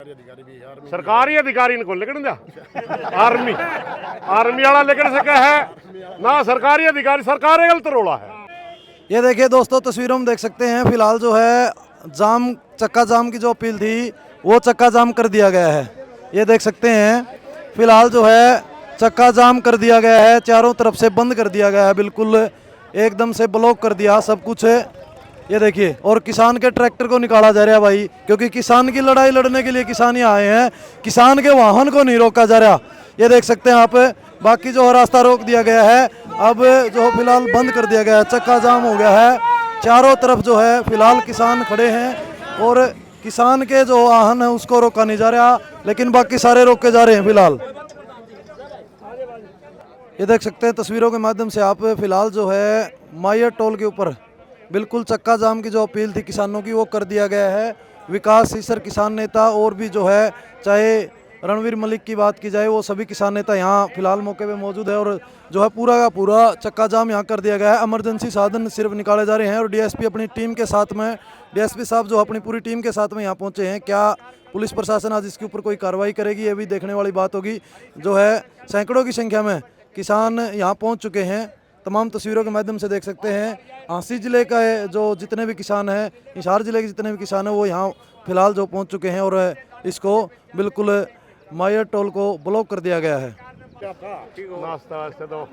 सरकारी अधिकारी इनको लिखण दिया आर्मी आर्मी वाला लिखण सका है ना, सरकारी अधिकारी सरकार गलत रोला है। ये देखिए दोस्तों, तस्वीरों में देख सकते हैं फिलहाल जो है जाम, चक्का जाम की जो अपील थी वो चक्का जाम कर दिया गया है। ये देख सकते हैं फिलहाल जो है चक्का जाम कर दिया गया है, चारों तरफ से बंद कर दिया गया है, बिल्कुल एकदम से ब्लॉक कर दिया सब कुछ है। ये देखिए, और किसान के ट्रैक्टर को निकाला जा रहा है भाई, क्योंकि किसान की लड़ाई लड़ने के लिए किसान यहाँ आए हैं, किसान के वाहन को नहीं रोका जा रहा। ये देख सकते हैं आप, बाकी जो रास्ता रोक दिया गया है, अब जो फिलहाल बंद कर दिया गया है, चक्का जाम हो गया है। चारों तरफ जो है फिलहाल किसान खड़े हैं और किसान के जो वाहन है उसको रोका नहीं जा रहा, लेकिन बाकी सारे रोके जा रहे हैं फिलहाल। ये देख सकते हैं तस्वीरों के माध्यम से आप, फिलहाल जो है मायर टोल के ऊपर बिल्कुल चक्का जाम की जो अपील थी किसानों की वो कर दिया गया है। विकास सीसर किसान नेता और भी जो है, चाहे रणवीर मलिक की बात की जाए, वो सभी किसान नेता यहाँ फिलहाल मौके पे मौजूद है और जो है पूरा का पूरा चक्का जाम यहाँ कर दिया गया है। इमरजेंसी साधन सिर्फ निकाले जा रहे हैं और डीएसपी अपनी टीम के साथ में, डीएसपी साहब जो अपनी पूरी टीम के साथ में यहाँ पहुँचे हैं। क्या पुलिस प्रशासन आज इसके ऊपर कोई कार्रवाई करेगी, ये भी देखने वाली बात होगी। जो है सैकड़ों की संख्या में किसान यहाँ पहुँच चुके हैं, तमाम तस्वीरों के माध्यम से देख सकते हैं। हांसी जिले का जो जितने भी किसान हैं, हिसार जिले के जितने भी किसान हैं वो यहाँ फिलहाल जो पहुँच चुके हैं और इसको बिल्कुल मायर टोल को ब्लॉक कर दिया गया है। नाश्ता वास्ते तो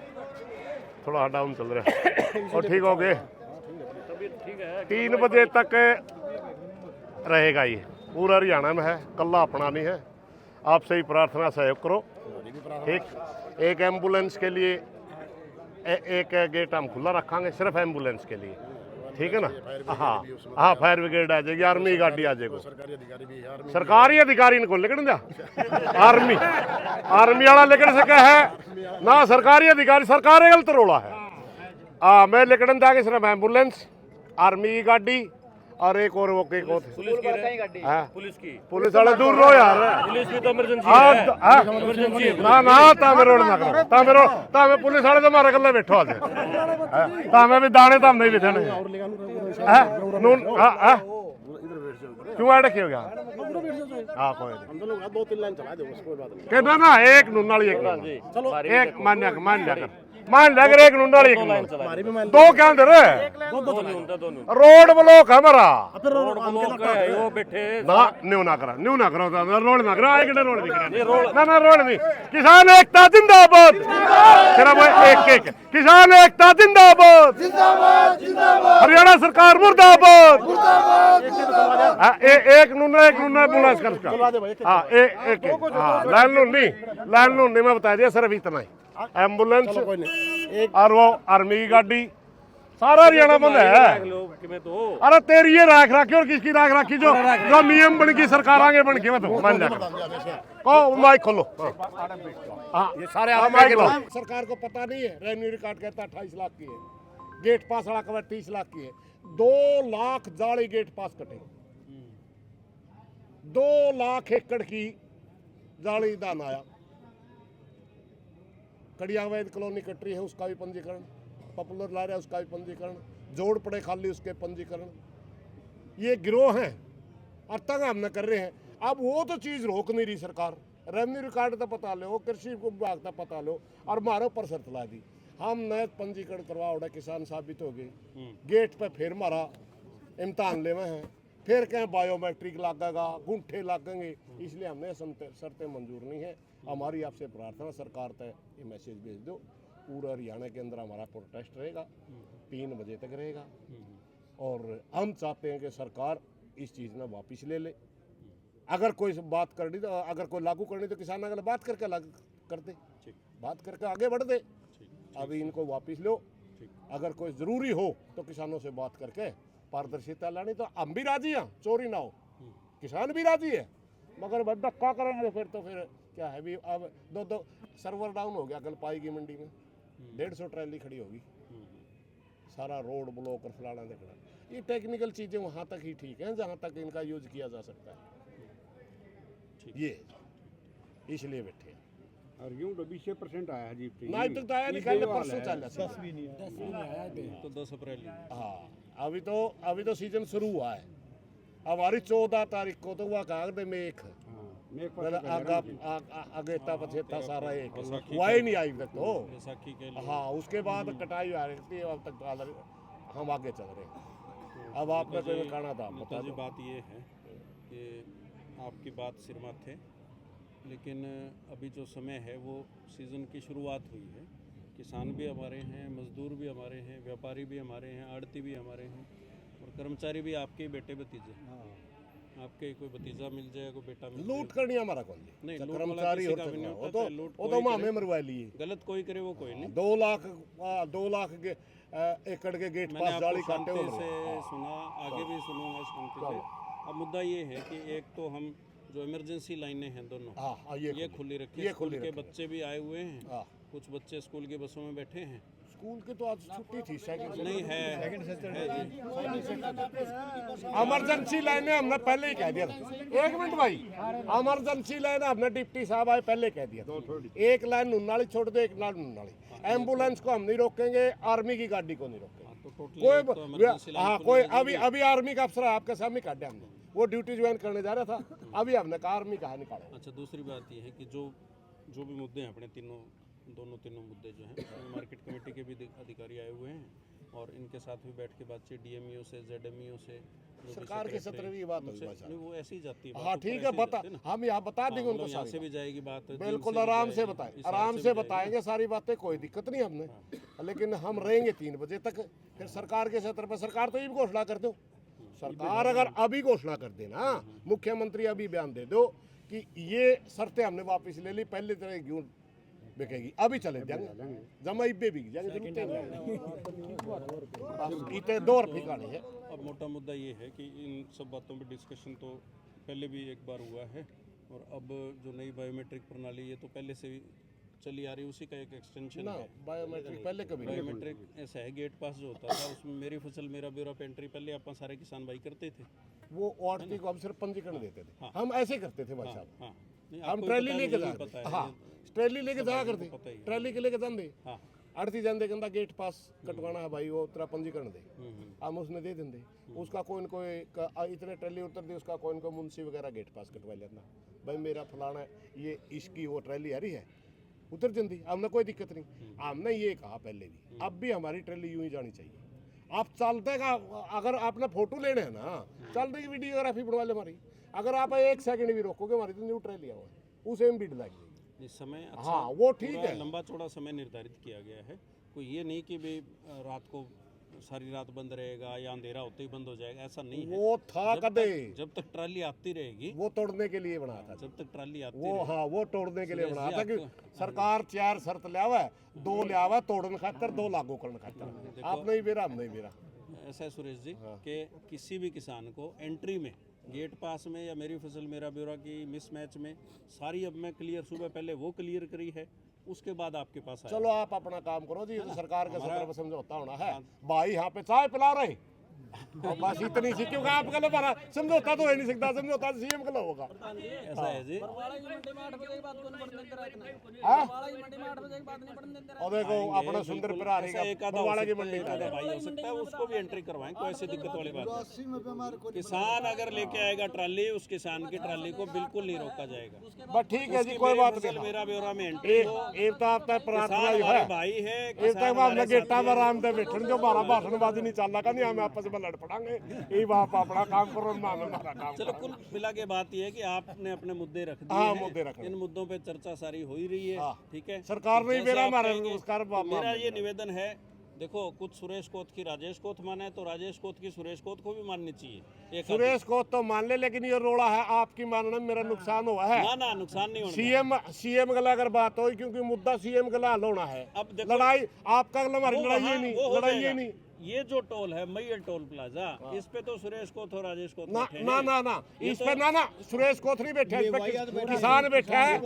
थोड़ा डाउन चल रहा है और ठीक हो गए, 3 बजे तक रहेगा ये, पूरा हरियाणा में है, कल्ला अपना नहीं है। आपसे ही प्रार्थना सहयोग करो। एक एम्बुलेंस के लिए एक गेट हम खुला रखांगे सिर्फ एम्बुलेंस के लिए, ठीक है ना। हाँ हाँ, फायर ब्रिगेड आ जाएगी, आर्मी गाड़ी आ जाएगी, सरकारी अधिकारी इनको लिखण दिया आर्मी आर्मी वाला लिखण सका है ना, सरकारी अधिकारी सरकार गलत रोला है। मैं लिखण दिया कि सिर्फ एम्बुलेंस, आर्मी की गाड़ी और एक और वो पुलिस वाले दूर रहो यार, पुलिस की तो इमरजेंसी ना ना, तामे रोड ना करो, तामे पुलिस वाले तो मारे कल्ले बैठो आज, तामे भी दाने ताम नहीं बिछने नून। क्यों अटके हो गया? हाँ कोई नहीं, 2-3 लाइन चला दो कहना ना, एक नून वाली एक मान लिया कर एक नून वाली एक दो क्या दे रहे, रोड ब्लॉक है हमारा, वो बैठे ना, न्यू ना करो रोड ना करो, एक रोड दिख रहा ना रोड नहीं। किसान एकता जिंदाबाद, सिर्फ एक किसान एकता जिंदाबाद, हरियाणा सरकार मुर्दाबाद। एक नूना एम्बुलेंस कर, हाँ एक लाइन नून नहीं, मैं बता दिया सिर्फ इतना ही, एम्बुलेंस और वो आर्मी की गाड़ी, सारा हरियाणा बंद है। अरे तेरी ये राख राखी और किसकी राख राखी, जो नियम बन की सरकार आगे बन के, मैं मान जाकर माइक खोलो। ये सारे सरकार को पता नहीं है, रेवेन्यू रिकॉर्ड कहता 28 लाख की है, गेट पास वाला कवर 30 लाख की है, 2 लाख जाली गेट पास कटे, 2 लाख एकड़ की जाली दान आया। कड़ियावैद कॉलोनी कट रही है, उसका भी पंजीकरण, पॉपुलर ला रहा है उसका भी पंजीकरण, जोड़ पड़े खाली उसके पंजीकरण। ये गिरोह हैं और तंग हम न कर रहे हैं। अब वो तो चीज़ रोक नहीं रही सरकार, रेवेन्यू रिकॉर्ड तो पता लो, कृषि विभाग का पता लो, और मारो पर शर्त ला दी, हम नए पंजीकरण करवा उड़ा, किसान साबित हो गए, गेट पे फिर मारा इम्तहान लेवे हैं, फिर कहें बायोमेट्रिक लगेगा, गुंठे लगेंगे, इसलिए हमने शर्तें मंजूर नहीं है। हमारी आपसे प्रार्थना सरकार तक ये मैसेज भेज दो, पूरा हरियाणा के अंदर हमारा प्रोटेस्ट रहेगा, 3 बजे तक रहेगा, और हम चाहते हैं कि सरकार इस चीज़ में वापस ले ले। अगर कोई बात करनी तो, अगर कोई लागू करनी तो किसान अगर बात करके लागू कर दे, बात करके आगे बढ़ दे। अभी इनको वापस लो, अगर कोई ज़रूरी हो तो किसानों से बात करके पारदर्शिता लानी, तो हम भी राजी हैं, चोरी ना हो, किसान भी राजी है, मगर बस धक्का करेंगे फिर तो फिर क्या है। भी अब 2 सर्वर डाउन हो गया, कल पाई की मंडी में 150 ट्रैली खड़ी होगी, सारा रोड ब्लॉक और फलाना देखना। ये टेक्निकल चीज़ें वहाँ तक ही ठीक हैं जहाँ तक इनका यूज किया जा सकता है, ये इसलिए बैठे। और यूं तो 20% आया जी, नहीं तो आया नहीं, कल परसों चल 10 भी नहीं आया तो 10 अप्रैल। हाँ, अभी तो सीजन शुरू हुआ है, हमारी 14 तारीख को तो वह कागज में एक मेघ मतलब पास अगेता पछेता सारा एक बैसाखी हुआ ही नहीं आई तक तो। बैसाखी के लिए हाँ, उसके बाद कटाई आ रही थी, अब तक हम आगे चल रहे हैं। अब आपने कोई कहना था, बता नेता जी, दो। बात ये है कि आपकी बात सिर माथे, लेकिन अभी जो समय है वो सीज़न की शुरुआत हुई है। किसान भी हमारे हैं, मजदूर भी हमारे हैं, व्यापारी भी हमारे हैं, आड़ती भी हमारे हैं, और कर्मचारी भी आपके ही बेटे भतीजे। आपके कोई भतीजा मिल जाए, कोई बेटा मिल लूट करनी हमारा कौन जी? नहीं, लूट वाला कर्मचारी किसी और का भी नहीं वो होता, तो चाहे लूट वो कोई तो हमें करे। मरवा लिए। गलत कोई करे वो कोई नहीं। 2 लाख के एकड़ के गेट मैंने पास आपको जाली काटे शांति हो से सुना, आगे भी सुनूंगा शांति से। अब मुद्दा ये है कि एक तो हम जो इमरजेंसी लाइनें हैं दोनों, हाँ, ये खुली रखी, ये स्कूल खुली के रखी। बच्चे भी आए हुए हैं, हाँ। कुछ बच्चे स्कूल की बसों में बैठे हैं। स्कूल की तो आज छुट्टी थी, सेकंड नहीं है जी। इमरजेंसी लाइनें हमने पहले ही कह दिया था। 1 मिनट भाई, इमरजेंसी लाइन हमने डिप्टी साहब आए पहले कह दिया था। एक लाइन नुनाली छोड़ दो, एक लाइन नुनाली। एम्बुलेंस को हम नहीं रोकेंगे, आर्मी की गाड़ी को नहीं रोकेंगे। हाँ, तो टोटली कोई तो emergency line हाँ, खुली कोई रहेगी। अभी आर्मी का अफसर आपके सामने काटे हमने, वो ड्यूटी ज्वाइन करने जा रहा था, अभी हमने कहा आर्मी कहा निकाले। अच्छा, दूसरी बात ये है कि जो भी मुद्दे हैं अपने तीनों मुद्दे जो हैं, उसमें मार्केट कमेटी के भी अधिकारी आए हुए हैं, और इनके साथ भी बैठ के बातचीत डीएमईओ से, जेडएमईओ से, जो भी सरकार के सेक्रेटरी, सत्र में ये बात हुई उनसे- भाई साहब। नहीं, वो ऐसे ही जाती है बात, हाँ ऊपर ठीक है, ऐसे ही बता, जाती है ना। हम यहाँ बता देंगे हाँ, उनको मतलब यहाँ सारी से बात। भी जाएगी बात, बिल्कुल जिम आराम से जाएगी, बताएं, हिसाब आराम भी से जाएगी। बताएंगे सारी बातें, कोई दिक्कत नहीं हमने। लेकिन हम रहेंगे 3 बजे तक, फिर सरकार के सत्र पर सरकार तो ये भी घोषणा कर दो। सरकार अगर अभी घोषणा कर देना, मुख्यमंत्री अभी बयान दे दो कि ये शर्तें हमने वापस ले ली, पहले तरह क्यों बिकेगी, अभी चले जाएंगे, जमा इब्बे बिक जाएंगे, इतने 2 ठिकाने हैं। अब मोटा मुद्दा ये है कि इन सब बातों पे डिस्कशन तो पहले भी एक बार हुआ है, और अब जो नई बायोमेट्रिक प्रणाली, ये तो पहले से ही चली आ रही है, उसी का एक एक्सटेंशन ना है। बायोमेट्रिक पहले कभी नहीं। बायोमेट्रिक ऐसा है, गेट पास जो होता था उसमें मेरी फसल मेरा ब्यौरा पे एंट्री पहले अपन सारे किसान भाई करते थे। वो औरती को हम सिर्फ पंजीकरण देते थे, हम ऐसे करते थे भाई साहब। हाँ, नहीं, हम आपको भी ट्रैली पता है, लेके मुझे भी जाते, पता है। हाँ ट्रैली लेके जाया पता करते, ही है। ट्रैली के लेके जाते, हाँ, अड़ती जाते कहता गेट पास कटवाना है भाई, वो तेरा पंजीकरण दे, हम उसने दे देंगे। उसका कोई न कोई इतने ट्रैली उतर दी, उसका कोई न कोई मुंशी वगैरह गेट पास कटवा लेना, भाई मेरा फलाना ये इसकी वो ट्रैली आ रही है, उतर जल्दी, हमने कोई दिक्कत नहीं। हमने ये कहा पहले भी, अब भी हमारी ट्रैली यूं ही जानी चाहिए। आप चलते का, अगर आपने फोटो लेने हैं ना, चलते की वीडियोग्राफी बनवा ले हमारी, अगर आप 1 सेकंड भी रोकोगे हमारी तो न्यू ट्रैली आओ, उसे हम भी लगाएंगे। इस समय अच्छा, हाँ, वो ठीक पूरा है। लंबा चौड़ा समय निर्धारित किया गया है। कोई ये नहीं कि भाई रात को सारी रात बंद रहेगा या अंधेरा होते ही बंद हो जाएगा, ऐसा नहीं है। वो था कदे, जब तक ट्राली आती रहेगी, वो तोड़ने के लिए बनाया था जब तक ट्राली आती वो, हाँ वो तोड़ने के लिए सुरेश बनाया जी, था कि आपको- सरकार 4 शर्त लियावा है, 2 लियावा तोड़न खातर, 2 लागू करने खातर। आप नहीं बेरा, हम नहीं बेरा। ऐसा है सुरेश जी कि किसी भी किसान को एंट्री में, गेट पास में या मेरी फसल मेरा ब्यौरा की मिसमैच में, सारी अब मैं क्लियर, सुबह पहले वो क्लियर करी है, उसके बाद आपके पास आया। चलो आप अपना काम करो जी, ये तो सरकार के सत्र में समझौता होना है। हाँ। भाई यहाँ पे चाय पिला रहे और बस इतनी सी, क्योंकि आप कल हमारा समझौता तो हो नहीं सकता, समझौता सीएम का होगा। ऐसा है जी। हाँ? और देखो अपना सुंदर प्रहारी ऐसा एक का आधा बरवाड़ा की हो सकता मंडी है, का एक आधा भाई हो सकता है, उसको भी एंट्री करवाएं, कोई ऐसी दिक्कत वाली बात नहीं। किसान अगर लेके आएगा ट्राली, उस किसान की ट्राली को बिल्कुल नहीं रोका जाएगा। बस ठीक है जी, उसकी कोई मेरी बात फसल नहीं। मेरा ब्यौरा में एंट्री हो, एक तो आपका प्रार्थना किसान ही हमारे है, भाई है, एक किसान तक हमारे हमने गेटा साथी में हैं। आराम से बैठन, जो हमारा भाषणबाजी नहीं चल रहा, नहीं हमें आपस में लड़ पड़ांगे, यही बात अपना काम करो, ना हमारा काम चलो, करो। कुल मिला के बात यह है कि आपने अपने मुद्दे रख दिए हाँ, हैं। मुद्दे रख इन मुद्दों पे चर्चा सारी हो ही रही है, हाँ। ठीक है। सरकार नहीं जैसे मेरा आप हमारा कहेंगे, रोजगार तो मेरा मामला ये निवेदन है, देखो, कुछ सुरेश कोत की राजेश कोत माना है, तो राजेश कोत की सुरेश कोत को भी माननी चाहिए। एक सुरेश को तो मान ले, लेकिन ये रोड़ा है आपकी मानने में मेरा नुकसान हुआ है। ना ना, नुकसान नहीं होने देना। सीएम गला अगर बात हो, क्योंकि मुद्दा सीएम गला हल होना है। अब देखो, लड़ाई आपका गला, हमारी वो लड़ाई वहाँ- ही नहीं, वो हो लड़ाई ही जाएगा। नहीं। ये जो टोल है मैयर टोल प्लाजा, इस पे तो सुरेश कोत और राजेश कोत ना बैठे हैं। ना ना ना, ये इस तो- पे ना सुरेश कोथरी बैठे हैं, इस पे किसान बैठा है,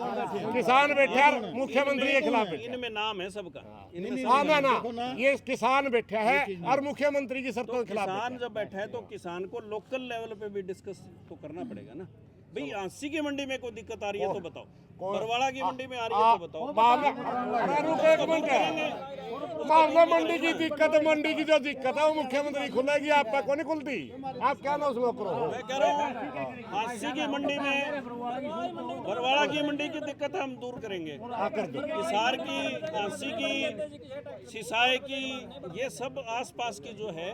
किसान बैठा है, मुख्यमंत्री के खिलाफ बैठा है। इनमें नाम है सबका, इनमें हाँ सबका ना नाम है। ना, ये किसान बैठा है और मुख्यमंत्री की शर्तों तो के खिलाफ बैठा किसान है। जब बैठा है तो किसान को लोकल लेवल पे भी डिस्कस तो करना पड़ेगा ना। भाई 80 की मंडी में कोई दिक्कत आ रही है तो बताओ, बरवाड़ा की मंडी में आ रही है तो बताओ। रुको एक मिनट है, मामला मंडी की दिक्कत है, मंडी की जो दिक्कत है वो मुख्यमंत्री खुलेगी, आपका को नहीं खुलती, आप क्या ना उसमें करो। मैं कह रहा हूँ हांसी की मंडी में, बरवाड़ा की मंडी की दिक्कत हम दूर करेंगे। हिसार की, हांसी की, सिसाई की, ये सब आसपास की जो है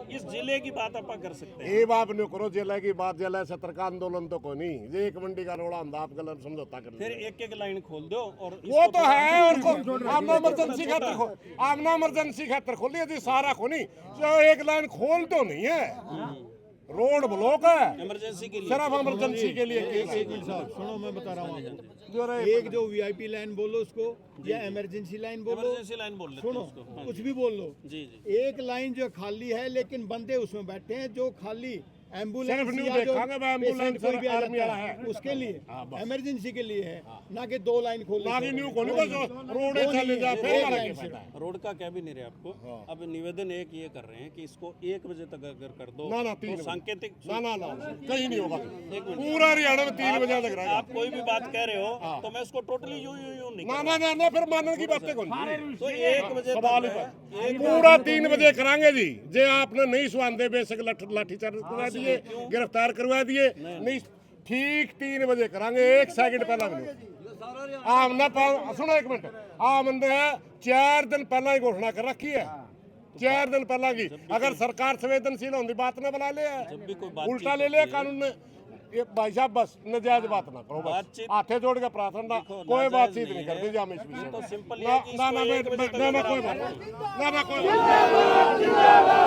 इस जिले की बात आप कर सकते हैं। ये बात नहीं करो जिले की बात, जिले 70 का आंदोलन तो को नहीं, ये एक मंडी का रोड़ा हम आप गलत समझौता कर फिर एक एक लाइन खोल दो और वो तो है, और आमना इमरजेंसी खातर खोल, आमना इमरजेंसी खातर खोलिए जी, सारा खोली जो एक लाइन खोल तो नहीं है, रोड ब्लॉक है इमरजेंसी के लिए, सिर्फ इमरजेंसी के लिए। एक मिनट साहब सुनो, मैं बता रहा हूँ आपको। जो रहे एक जो वीआईपी लाइन बोलो उसको, या इमरजेंसी लाइन बोलो, इमरजेंसी लाइन बोल लेते हैं सुनो उसको। हाँ कुछ जी। भी बोल लो। जी जी। एक लाइन जो खाली है लेकिन बंदे उसमें बैठे हैं, जो खाली एम्बुलेंस सिर्फ न्यू या जो देखांगे, मैं एम्बुलेंस पेशेंट कोई भी आ आर्मी जाता वाला है है। उसके लिए, हाँ, बस। इमरजेंसी के लिए है, ना कि दो लाइन खोल नागी न्यू को नहीं, जो रोड चले जा फिर मारा के फायदा है। रोड का क्या भी नहीं रहे आपको। अब निवेदन एक ये कर रहे हैं कि इसको 1 बजे तक अगर कर दो ना, तो 3 सांकेतिक, ना कहीं नहीं होगा, पूरा हरियाणा में 3 बजे तक रहेगा। आप कोई भी बात कह रहे हो तो मैं उसको टोटली यूं नहीं ना फिर मानने की बातें कौन सी? तो 1 बजे सवाल ही तक पर पूरा 3 बजे करांगे जी, जे आपने नहीं सुहांदे बेशक लाठीचार्ज करवा दिए, गिरफ्तार करवा दिए, नहीं ठीक 3 बजे करांगे, 1 सेकंड पहला भी आम ना सुनो एक मिनट, आम ने 4 दिन पहला ही घोषणा कर रखी है, 4 दिन पहला की। अगर सरकार संवेदनशील होने बात ना बना ले, जब भी कोई बातचीत उल्टा ले ले कानून ने। ये भाई साहब बस नजायज बात ना करो, बस बातचीत- हाथे जोड़ के प्रार्थना, कोई नाजायज बातचीत नहीं नहीं है। कर दीजिए हम इस विषय तो में। सिंपल ना है कि ना इसको ना 1 बजे तक ना अगर कोई आप- बात, ना कोई बात।